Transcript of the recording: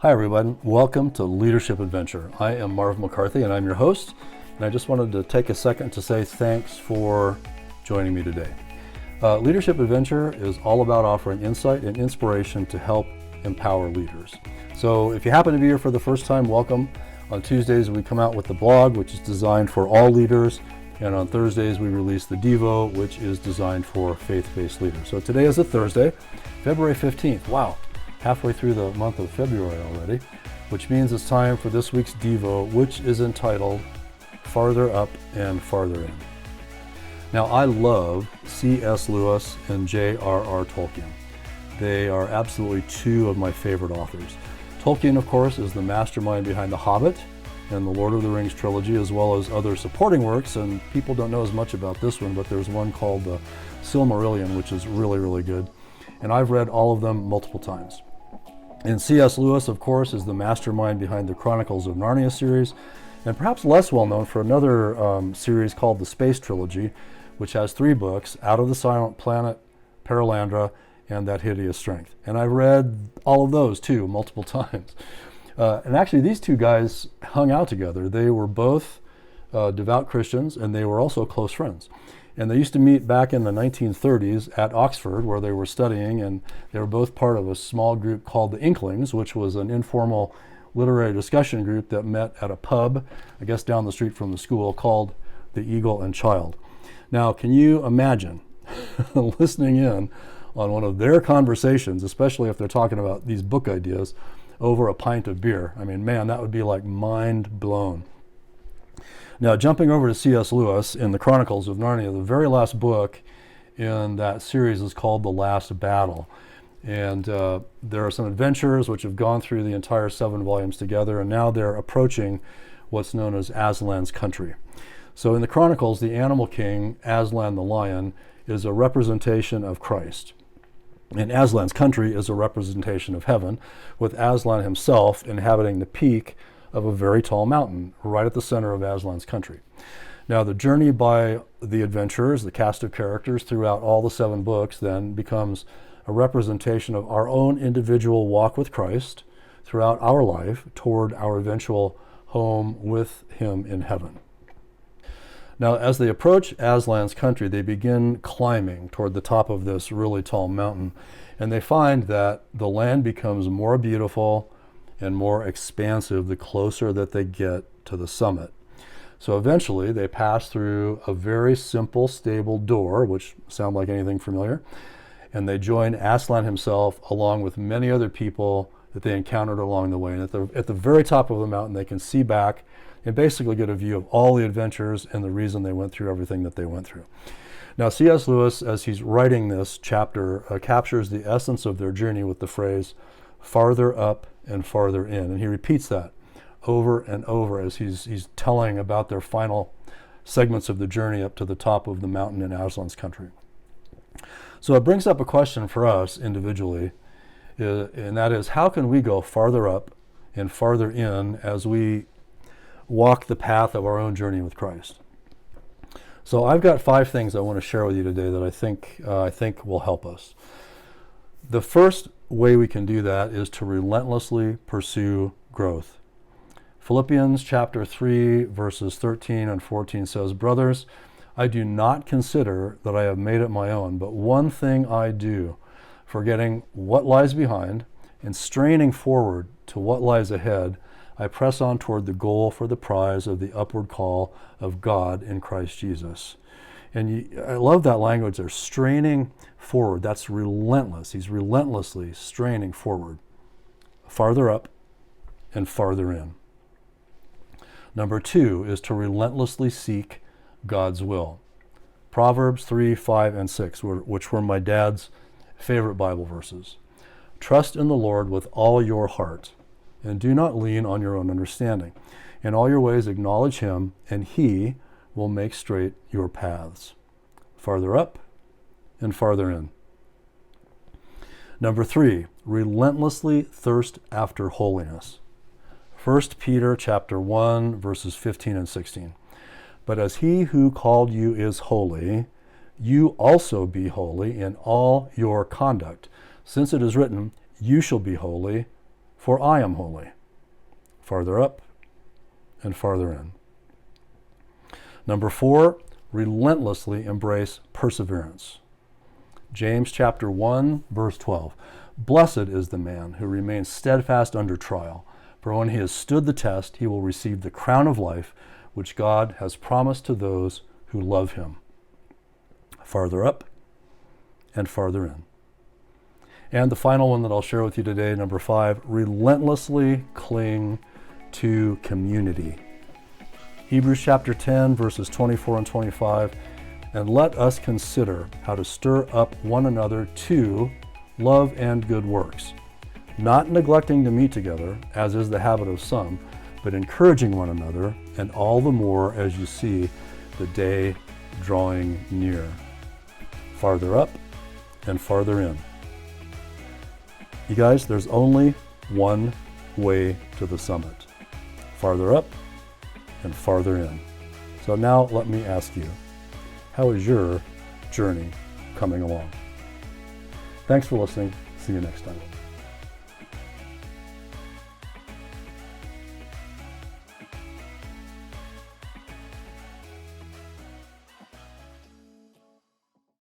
Hi everyone, welcome to Leadership Adventure. I am Marv McCarthy and I'm your host, and I just wanted to take a second to say thanks for joining me today. Leadership Adventure is all about offering insight and inspiration to help empower leaders. So if you happen to be here for the first time, welcome. On Tuesdays we come out with the blog, which is designed for all leaders, and on Thursdays we release the Devo, which is designed for faith-based leaders. So today is a Thursday, February 15th. Wow. Halfway through the month of February already, which means it's time for this week's Devo, which is entitled Farther Up and Farther In. Now, I love C.S. Lewis and J.R.R. Tolkien. They are absolutely two of my favorite authors. Tolkien, of course, is the mastermind behind The Hobbit and the Lord of the Rings trilogy, as well as other supporting works, and people don't know as much about this one, but there's one called the Silmarillion, which is really, really good. And I've read all of them multiple times. And C.S. Lewis, of course, is the mastermind behind the Chronicles of Narnia series, and perhaps less well known for another series called the Space Trilogy, which has 3 books, Out of the Silent Planet, Paralandra, and That Hideous Strength. And I've read all of those too, multiple times. And actually these two guys hung out together. They were both devout Christians, and they were also close friends. And they used to meet back in the 1930s at Oxford, where they were studying, and they were both part of a small group called the Inklings, which was an informal literary discussion group that met at a pub, I guess down the street from the school, called the Eagle and Child. Now, can you imagine listening in on one of their conversations, especially if they're talking about these book ideas, over a pint of beer? I mean, man, that would be like mind blown. Now, jumping over to C.S. Lewis in the Chronicles of Narnia, the very last book in that series is called The Last Battle. And there are some adventurers which have gone through the entire 7 volumes together, and now they're approaching what's known as Aslan's country. So in the Chronicles, the animal king, Aslan the lion, is a representation of Christ. And Aslan's country is a representation of heaven, with Aslan himself inhabiting the peak of a very tall mountain right at the center of Aslan's country. Now, the journey by the adventurers, the cast of characters throughout all the 7 books, then becomes a representation of our own individual walk with Christ throughout our life toward our eventual home with him in heaven. Now, as they approach Aslan's country, they begin climbing toward the top of this really tall mountain, and they find that the land becomes more beautiful and more expansive the closer that they get to the summit. So eventually they pass through a very simple, stable door, which sound like anything familiar, and they join Aslan himself along with many other people that they encountered along the way. And at the very top of the mountain, they can see back and basically get a view of all the adventures and the reason they went through everything that they went through. Now, C.S. Lewis, as he's writing this chapter, captures the essence of their journey with the phrase, farther up and farther in. And he repeats that over and over as he's telling about their final segments of the journey up to the top of the mountain in Aslan's country. So it brings up a question for us individually, and that is, how can we go farther up and farther in as we walk the path of our own journey with Christ? So I've got 5 things I want to share with you today that I think will help us. The first way we can do that is to relentlessly pursue growth. Philippians chapter 3 verses 13 and 14 says, "Brothers, I do not consider that I have made it my own, but one thing I do, forgetting what lies behind and straining forward to what lies ahead, I press on toward the goal for the prize of the upward call of God in Christ Jesus." And I love that language there, straining forward. That's relentless. He's relentlessly straining forward, farther up and farther in. Number 2 is to relentlessly seek God's will. Proverbs 3, 5, and 6, which were my dad's favorite Bible verses. "Trust in the Lord with all your heart, and do not lean on your own understanding. In all your ways acknowledge him, and he will make straight your paths." Farther up and farther in. Number 3, relentlessly thirst after holiness. 1 Peter chapter 1, verses 15 and 16. "But as he who called you is holy, you also be holy in all your conduct, since it is written, you shall be holy, for I am holy. Farther up and farther in. Number 4, relentlessly embrace perseverance. James chapter 1, verse 12. Blessed is the man who remains steadfast under trial, for when he has stood the test, he will receive the crown of life, which God has promised to those who love him. Farther up and farther in. And the final one that I'll share with you today, number 5, relentlessly cling to community. Hebrews chapter 10, verses 24 and 25. And let us consider how to stir up one another to love and good works, not neglecting to meet together, as is the habit of some, but encouraging one another, and all the more as you see the day drawing near. Farther up and farther in. You guys, there's only one way to the summit. Farther up and farther in. So now let me ask you, how is your journey coming along? Thanks for listening. See you next time.